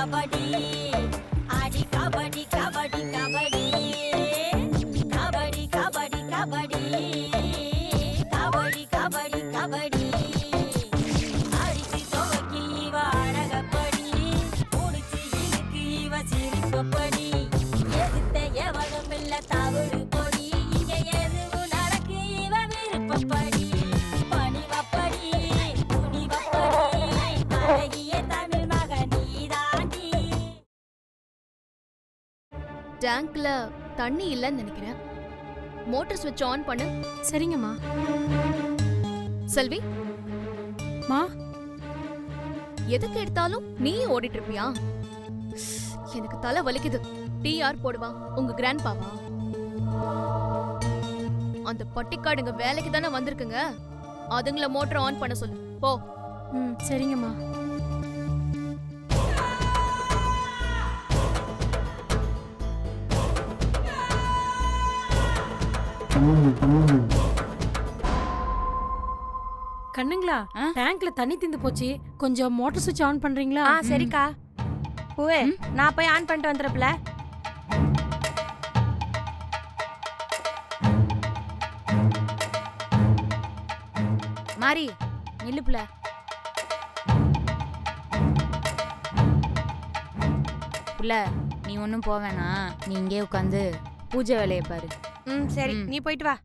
கபடி ஆடி கபடி கபடி கபடி கபடி கபடி கபடி கபடி கபடி கபடி அடிச்சு துவக்கி இவ அழகப்படி முடிச்சு இழுக்கு இவ சிரிப்பப்படி எதிர்த்த எவனும் இல்ல தவறு பொடி இங்க எதுவும் நடக்கு இவ விருப்பப்படி பணிவப்படி துணிவப்படி அழகிய தமிழ் மகனி தாண்டி. டேங்க்ல தண்ணி இல்லன்னு நினைக்கிறேன். மோட்டார் ஸ்விட்ச் ஆன் பண்ணு. சரிங்கம்மா. செல்வி மா, எதுக்கு எடுத்தாலும் நீ ஓடிட்டு இருப்பியா? எனக்கு தலை வலிக்குது. டிஆர் போடுவா உங்க கிராண்ட் பாவா? அந்த பட்டிக்காடுங்க வேலைக்கு தானே வந்திருக்குங்க. அதுங்கள மோட்டர் ஆன் பண்ண சொல்லு போ. சரிங்கம்மா. கண்ணுங்களா, டேங்க்ல தண்ணி தீந்து போச்சு. கொஞ்சம் மோட்டார் சுவிட்ச் ஆன் பண்றீங்களா? சரிக்கா. பூவே, நான் போய் ஆன் பண்ணிட்டு வந்துறப்பல. மாரி நில்லுப்புல. புள்ள, நீ ஒன்றும் போவேனா, நீ இங்கே உட்காந்து பூஜை வேலையை பாரு. சரி, நீ போயிட்டு வா.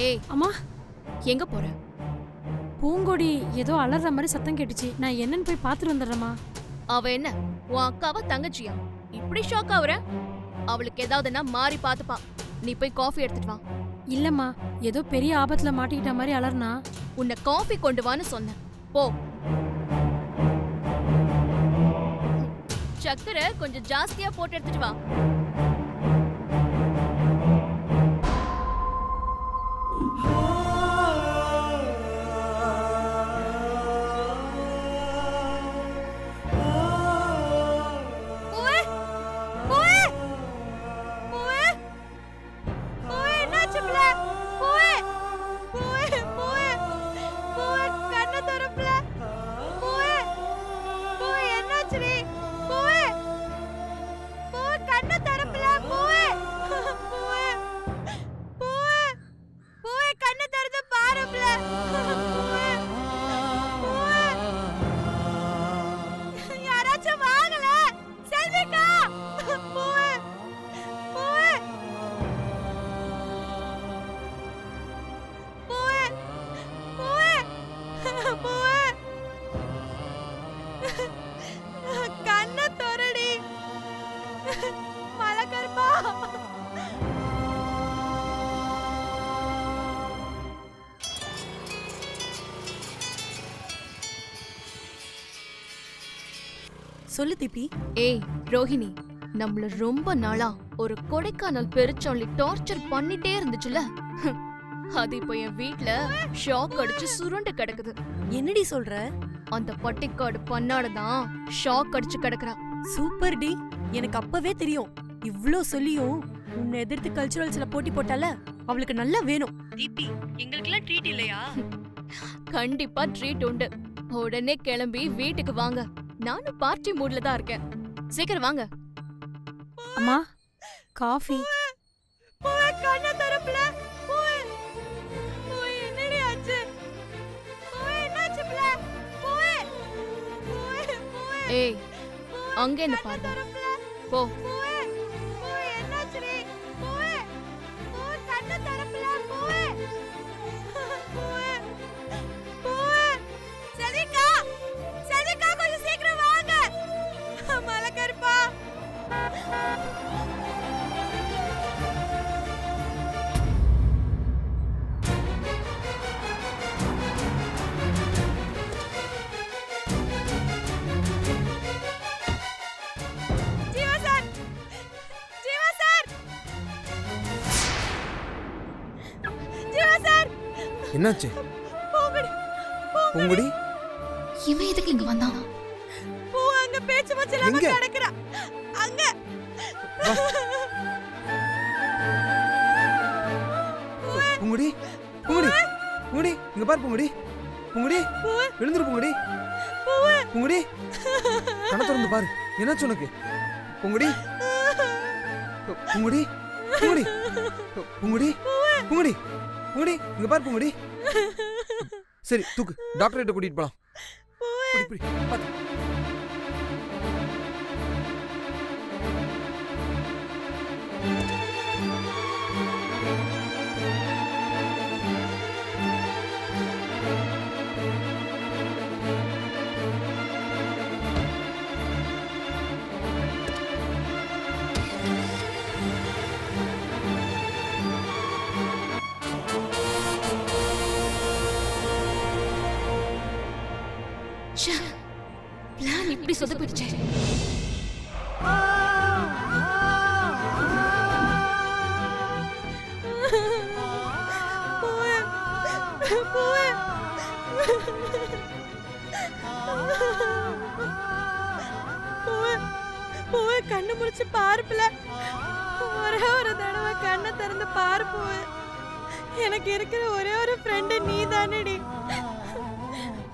ஏய் அம்மா, எங்க போற? பூங்கொடி ஏதோ அலற மாதிரி சத்தம் கேட்டுச்சு. நான் என்னன்னு போய் பாத்துட்டு வந்துடுறேம்மா. அவ என்ன உன் அக்காவா தங்கச்சியா? இப்படி ஷாக் ஆகுற? அவளுக்கு ஏதாவதுன்னா மாறி பாத்துப்பா. நீ போய் காஃபி எடுத்துட்டு வா. இல்லம்மா, ஏதோ பெரிய ஆபத்துல மாட்டிக்கிட்ட மாதிரி அலர்னா. உன்னை காஃபி கொண்டு வான்னு சொன்னேன். போ. சக்கரை கொஞ்சம் ஜாஸ்தியா போட்டு எடுத்துட்டு வா. சொல்லு தீபி. ஏய் ரோஹிணி, நம்மள ரொம்ப நாளா ஒரு கொடைக்கானல் பெருச்சாளி டார்ச்சர் பண்ணிட்டே இருந்துச்சுல, அது இப்ப என் வீட்ல ஷாக் அடிச்சு சுருண்டு கிடக்குது. என்னடி சொல்ற? அந்த பட்டிக்காடு பண்ணாடதான் ஷாக் அடிச்சு கிடக்குறா. சூப்பர் டி, எனக்கு அப்பவே தெரியும். இவ்ளோ சொல்லியும் உன்னை எதிர்த்து கல்ச்சுரல்ஸ்ல போட்டி போட்டால, அவளுக்கு நல்லா வேணும். தீப்தி, எங்களுக்கெல்லாம் ட்ரீட் இல்லையா? கண்டிப்பா ட்ரீட் உண்டு. உடனே கிளம்பி வீட்டுக்கு வாங்க. நானும் பார்ட்டி மூட்ல தான் இருக்கேன். சீக்கிரம் வாங்க. அம்மா காஃபி. கண்ண தரப்புல என்னடி ஆச்சு? என்னாச்சு பிள்ள? ஏய், அங்க என்ன பாரு. போ. என்னாச்சுடி? கண்ண தரப்புல சதிகா, சதிகா கொஞ்சம் சீக்கிரம் வாங்க. மலக்கருப்பா. Jeeva sir, Jeeva sir, Jeeva sir. என்னாச்சு? பூங்குடி, பூங்குடி இவன் எதுக்கு இங்க வந்தான்? பூ அங்க பேச்சு மச்சல எங்க? கிடக்குறா. அங்க. பூங்குடி பூங்குடி பூங்குடி இங்க பாரு பூங்குடி. பூங்குடி எழுந்துரு பூங்குடி. பூங்குடி கண்ண திறந்து பாரு. என்னாச்சு உனக்கு? பூங்குடி பூங்குடி பூங்குடி பூங்குடி பூங்குடி பூங்குடி இங்க பாரு பூங்குடி. சரி தூக்கு, டாக்டர் கிட்ட கூட்டிட்டு போலாம். புடி, புடி, பாத்து. பிளான் இப்படி சொதப்பிடுச்சே. கண்ணு முடிச்சு பாருப்புல. ஒரே ஒரு தடவை கண்ணை திறந்து பாரு பூவு. எனக்கு இருக்கிற ஒரே ஒரு ஃப்ரெண்டு நீ தானடி.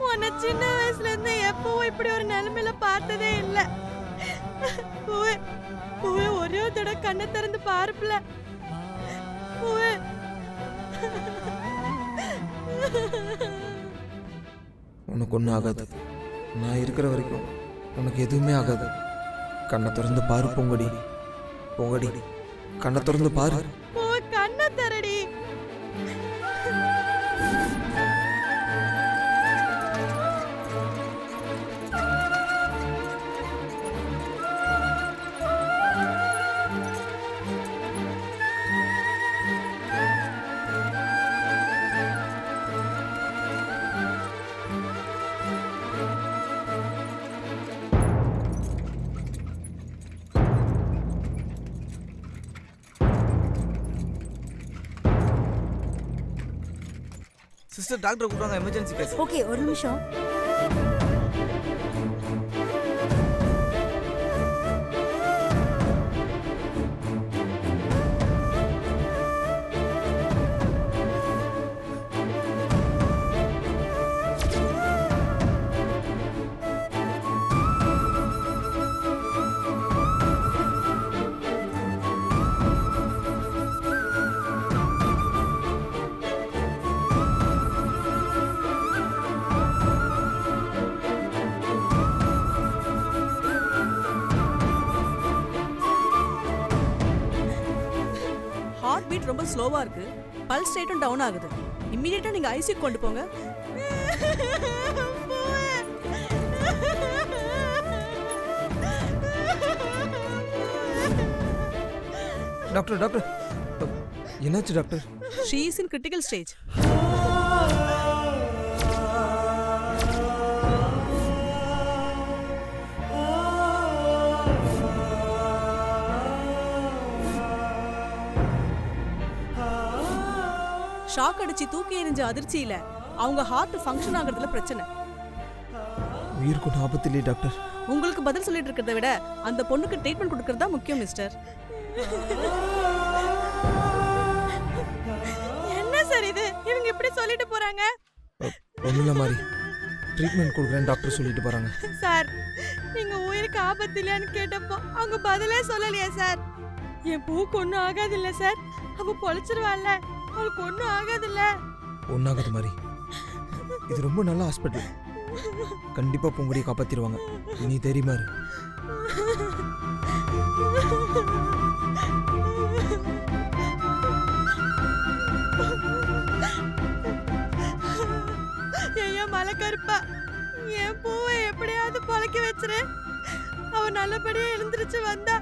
உன்னை சின்ன வயசுல இருந்து எப்பவும் இப்படி ஒரு நிலைமையில பார்த்ததே இல்ல. பூவே, பூவே ஒரே ஒரு தடவை கண்ணை திறந்து பாருப்புல. பூவே. உனக்கு ஒன்றும் ஆகாது. நான் இருக்கிற வரைக்கும் உனக்கு எதுவுமே ஆகாது. கண்ணை திறந்து பாரு பூங்குடி. பூங்குடி கண்ணை திறந்து பாரு. பூவே கண்ணை தரடி. சிஸ்டர் டாக்டர் கூப்பிடுவாங்க, எமர்ஜென்சி கேஸ். ஓகே, ஒரு நிமிஷம். ஹார்ட் பீட் ரொம்ப ஸ்லோவா இருக்கு. பல்ஸ் ரேட்டும் டவுன் ஆகுது. இமிடியேட்டா நீங்க ஐசியூ கொண்டு போங்க. டாக்டர் டாக்டர் என்னாச்சு doctor? She is in critical stage. Shock அடிச்சு தூக்கி எறிஞ்ச அதிர்ச்சியில அவங்க ஹார்ட் ஃபங்க்ஷன் ஆகுறதுல பிரச்சனை. உயிருக்கு ஒன்றும் ஆபத்து இல்லையே டாக்டர். உங்களுக்கு பதில் சொல்லிட்டு இருக்கிறத விட அந்த பொண்ணுக்கு ட்ரீட்மெண்ட் கொடுக்கறது தான் முக்கியம் மிஸ்டர். என்ன சார் இது, இவங்க இப்படி சொல்லிட்டு போறாங்க? ஒன்றும் இல்லை மாதிரி ட்ரீட்மெண்ட் கொடுக்குறேன்னு டாக்டர் சொல்லிட்டு போகிறாங்க. சார், நீங்க உயிருக்கு ஆபத்து இல்லையான்னு கேட்டப்போ அவங்க பதிலே சொல்லலையே சார். என் பூக்கு ஒன்றும் ஆகாது இல்ல சார், அவ பொழைச்சிருவாள்ல, அவளுக்கு ஒன்றும் ஆகாது இல்ல. ஒன்றாகாது மாதிரி, இது ரொம்ப நல்ல ஹாஸ்பிட்டல், கண்டிப்பாக பூங்குடியை காப்பாற்றிடுவாங்க. நீ தெரியுமா? ஐயா மலைக்கருப்பா, என் பூவை எப்படியாவது பொழைக்க வச்சிரு. அவ நல்லபடியா எழுந்திருச்சு வந்தா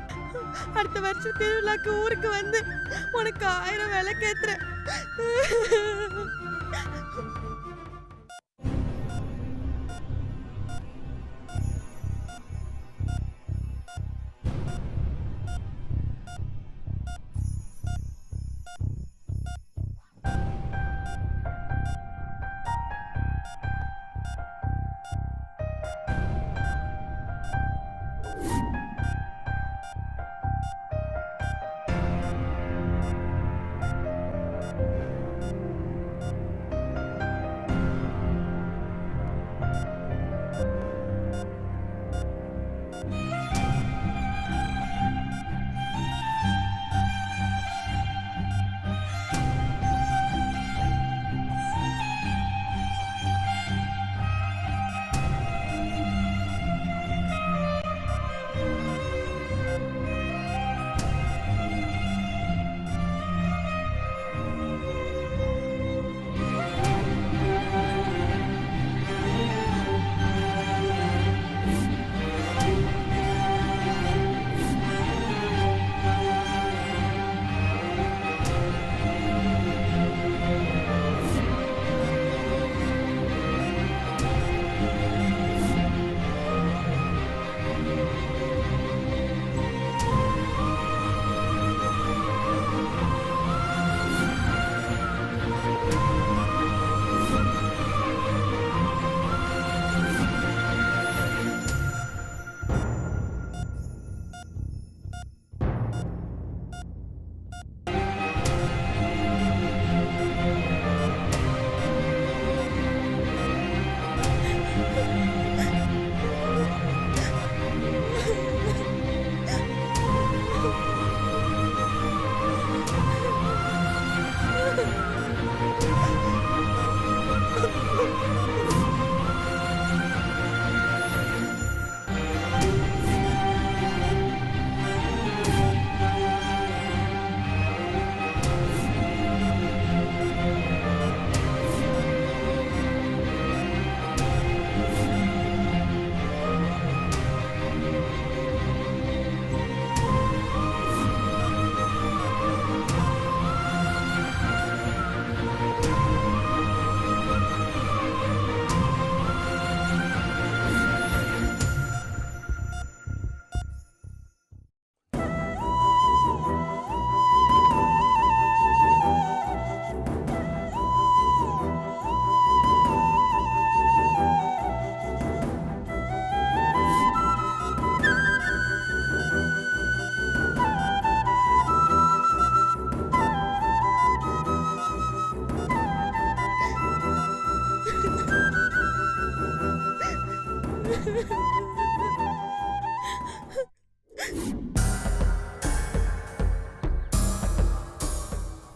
அடுத்த வருஷம் திருவிழாக்கு ஊருக்கு வந்து உனக்கு 1000 விளக்கேத்துறேன்.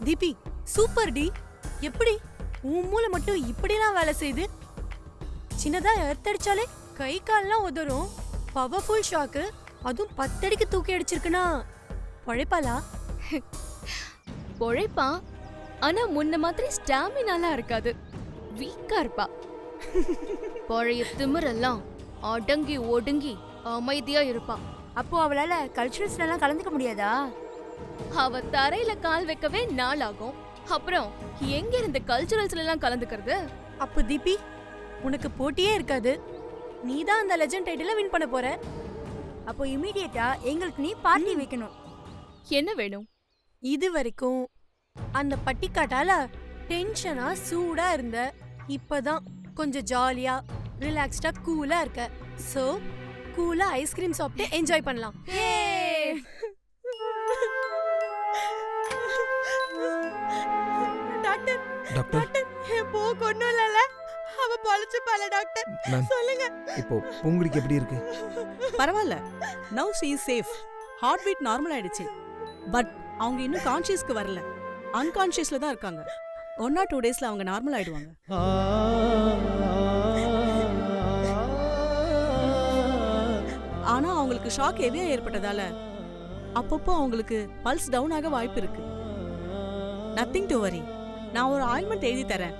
தீபி, சூப்பர் டி. எப்படி உன் மூளை மட்டும் இப்படிலாம் வேலை செய்யுது? சின்னதா எர்த்தடிச்சாலே கை கால்லாம் உதறும். பவர்ஃபுல் ஷாக்கு, அதுவும் 10 அடிக்கு தூக்கி அடிச்சிருக்குன்னா பழைப்பாளா? பொழைப்பா, ஆனா முன்ன மாதிரி ஸ்டாமினாலாம் இருக்காது, வீக்கா இருப்பா. பழைய திமிரெல்லாம் அடங்கி ஒடுங்கி அமைதியா இருப்பா. அப்போ அவளால கல்ச்சுரல்ஸ்ல எல்லாம் கலந்துக்க முடியாதா? அவ தரையில கால் வைக்கவே நாள் ஆகும். அப்புறம் எங்க இருந்து கல்ச்சுரல்ஸ்ல எல்லாம் கலந்துக்கிறது? அப்போ தீபி, உனக்கு போட்டியே இருக்காது. நீ தான் அந்த லெஜெண்ட் டைட்டில வின் பண்ண போற. அப்போ இமிடியேட்டா எங்களுக்கு நீ பார்ட்டி வைக்கணும். என்ன வேணும்? இது வரைக்கும் அந்த பட்டிக்காட்டால டென்ஷனா சூடா இருந்த இப்பதான் கொஞ்சம் ஜாலியா ரிலாக்ஸ்டா கூலா இருக்க. சோ கூலா ஐஸ்கிரீம் சாப்பிட்டு என்ஜாய் பண்ணலாம். டாக்டர் டாக்டர் டாக்டர் என் பூ கொன்னும் இல்லல, அவ பொழைச்சுப்பால டாக்டர். மேம் சொல்லுங்க. இப்போ பூங்குடிக்கு எப்படி இருக்கு? பரவாயில்ல, now she is safe. Heart beat normal ஆயிடுச்சு. பட் அவங்க இன்னும் கான்ஷியஸ்க்கு வரல, அன்கான்ஷியஸ்ல தான் இருக்காங்க. 1 or 2 டேஸ்ல அவங்க நார்மல் ஆயிடுவாங்க. ஆனா அவங்களுக்கு ஷாக் ஹெவியா ஏற்பட்டதால அப்பப்போ அவங்களுக்கு பல்ஸ் டவுன் ஆக வாய்ப்பு இருக்கு. Nothing to worry. நான் ஒரு ஆயில்மெண்ட் எழுதி தரேன்.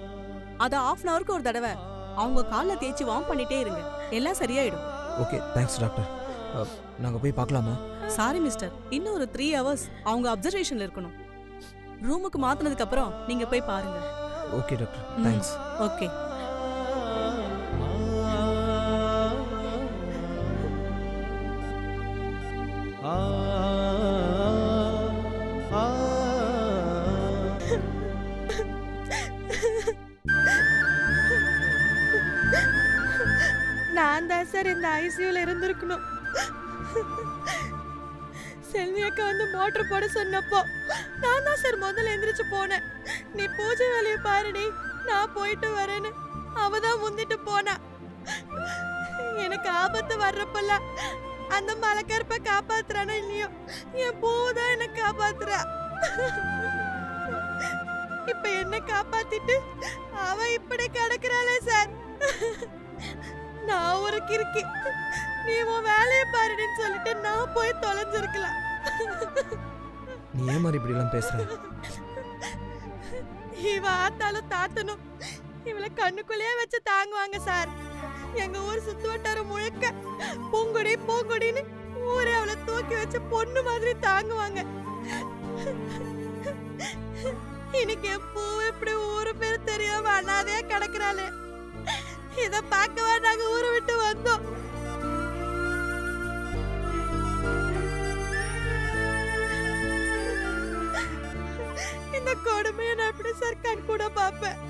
அதை 1/2 hourக்கு ஒரு தடவை அவங்க காலில் தேய்ச்சி வார்ம் பண்ணிட்டே இருங்க, எல்லாம் சரியாயிடும். Okay thanks doctor. நாங்கள் போய் பார்க்கலாமா? சாரி மிஸ்டர், இன்னும் ஒரு 3 hours அவங்க அப்சர்வேஷன்ல இருக்கணும். ரூமுக்கு மாத்தினதுக்கு அப்புறம் நீங்க போய் பாருங்க. Okay doctor thanks. ஓகே. நான் தான் சார் இந்த ஐசியூல இருந்திருக்கணும். செல்வி அக்கா வந்து மோட்டர் போட சொன்னப்போ நான் தான் சார் முதல்ல எந்திரிச்சு போனேன். நீ பூஜை வேலையை பாருடி, நான் போயிட்டு வரேன்னு அவ தான் முந்திட்டு போனா. எனக்கு ஆபத்து வர்றப்பெல்லாம் அந்த மலைக்கருப்பை காப்பாத்துறானோ இல்லையோ, என் பூதான் என்ன காப்பாத்துறா. இப்ப என்ன காப்பாத்திட்டு அவ இப்படி கிடக்குறாளே சார். நான் ஒரு கிறுக்கி, நீ உன் வேலையை பாருன்னு சொல்லிட்டு நான் போய் தொலைஞ்சிருக்கலாம். நீ ஏன் மாதிரி இப்படிலாம் பேசுற? இவ ஆத்தாலும் தாத்தனும் இவளை கண்ணுக்குள்ளேயே வச்சு தாங்குவாங்க சார். எங்க ஊர் சுத்து வட்டாரம் முழுக்க பூங்குடி பூங்குடின்னு ஊரே அவளை தூக்கி வச்சு பொண்ணு மாதிரி தாங்குவாங்க. இன்னைக்கு என் பூ இப்படி ஊரு பேர் தெரியாம அனாதையா கிடக்குறாளே, இத பார்க்கவா நாங்க ஊரை விட்டு வந்தோம். இந்த கொடுமையை நான் எப்படி சார் கண் கூட பாப்பேன்?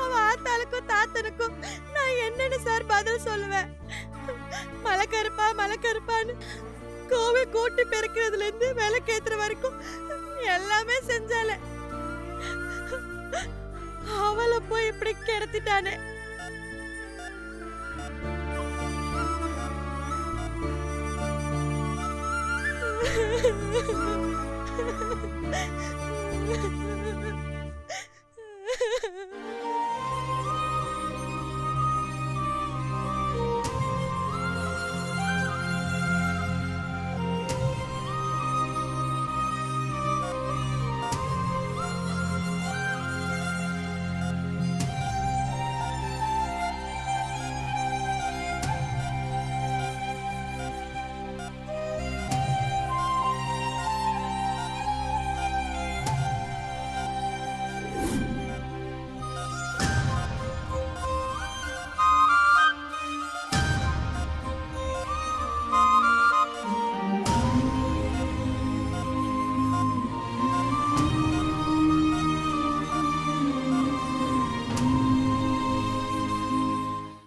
அவ ஆத்தாளுக்கும் தாத்தனுக்கும் நான் என்னன்னு சார் பதில் சொல்லுவேன்? மலைக்கருப்பா மலைக்கருப்பான்னு கோவில் கூட்டி பெருக்கிறதுல இருந்து விளக்கேத்துற வரைக்கும் எல்லாமே செஞ்சாலே, அவளை போய் இப்படி கிடத்திட்டானே.